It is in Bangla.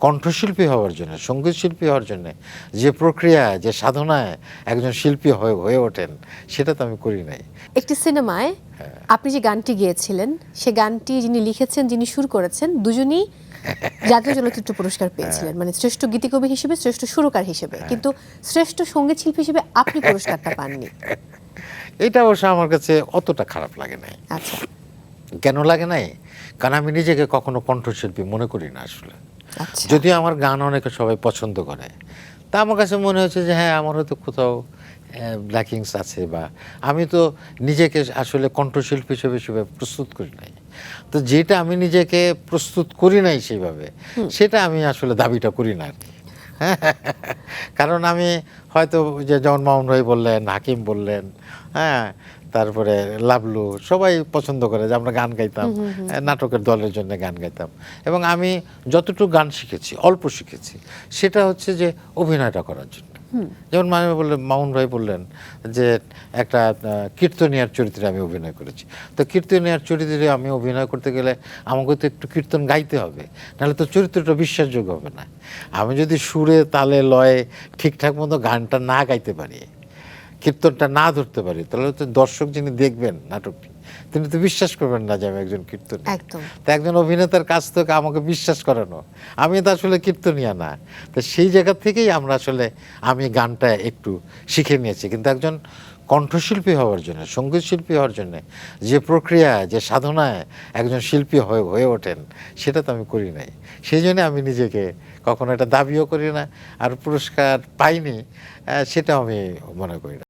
কণ্ঠশিল্পী হওয়ার জন্য, সঙ্গীত শিল্পী হওয়ার জন্য যে প্রক্রিয়া, যে সাধনায় একজন শিল্পী হয়ে ওঠেন, সেটা তো আমি করি নাই। একটি সিনেমায় আপনি যে গানটি গেয়েছিলেন, সে গানটি যিনি লিখেছেন, যিনি সুর করেছেন, দুজনই জাতীয় চলচ্চিত্র পুরস্কার পেয়েছিলেন, মানে শ্রেষ্ঠ গীতিকবি হিসেবে, শ্রেষ্ঠ সুরকার হিসেবে, কিন্তু শ্রেষ্ঠ সঙ্গীত শিল্পী হিসেবে আপনি পুরস্কারটা পাননি। এটা অবশ্য আমার কাছে অতটা খারাপ লাগে নাই। আচ্ছা কেন লাগে নাই? কারণ আমি নিজেকে কখনো কণ্ঠশিল্পী মনে করি না আসলে। আচ্ছা। যদিও আমার গান অনেকে সবাই পছন্দ করে, তা আমার কাছে মনে হচ্ছে যে হ্যাঁ, আমার হয়তো কোথাও ব্ল্যাকিংস আছে, বা আমি তো নিজেকে আসলে কণ্ঠশিল্পী হিসেবে সেভাবে প্রস্তুত করি নাই। তো যেটা আমি নিজেকে প্রস্তুত করি নাই সেইভাবে, সেটা আমি আসলে দাবিটা করি না আর কি। কারণ আমি হয়তো যে যেমন মামুন ভাই বললেন, হাকিম বললেন, হ্যাঁ, তারপরে লাবলু, সবাই পছন্দ করে যে আমরা গান গাইতাম, নাটকের দলের জন্য গান গাইতাম। এবং আমি যতটুকু গান শিখেছি, অল্প শিখেছি, সেটা হচ্ছে যে অভিনয়টা করার জন্য। যেমন মামুন ভাই বললেন যে একটা কীর্তনিয়ার চরিত্রে আমি অভিনয় করেছি। তো কীর্তনিয়ার চরিত্রে আমি অভিনয় করতে গেলে আমাকে তো একটু কীর্তন গাইতে হবে, নাহলে তো চরিত্রটা বিশ্বাসযোগ্য হবে না। আমি যদি সুরে, তালে, লয়ে ঠিকঠাক মতো গানটা না গাইতে পারি, কীর্তনটা না ধরতে পারি, তাহলে তো দর্শক যিনি দেখবেন নাটকটি, তিনি তো বিশ্বাস করবেন না যে আমি একজন কীর্তনী। একদম। তো একজন অভিনেতার কাছ থেকে আমাকে বিশ্বাস করানো, আমি তো আসলে কীর্তনিয়া না। তো সেই জায়গা থেকেই আমি গানটা একটু শিখে নিয়েছি। কিন্তু একজন কণ্ঠশিল্পী হওয়ার জন্য, সঙ্গীত শিল্পী হওয়ার জন্য যে প্রক্রিয়া, যে সাধনায় একজন শিল্পী হয়ে ওঠেন, সেটা তো আমি করি নাই। সেই জন্য আমি নিজেকে কখনো এটা দাবিও করি না, আর পুরস্কার পাইনি সেটাও আমি মনে করি না।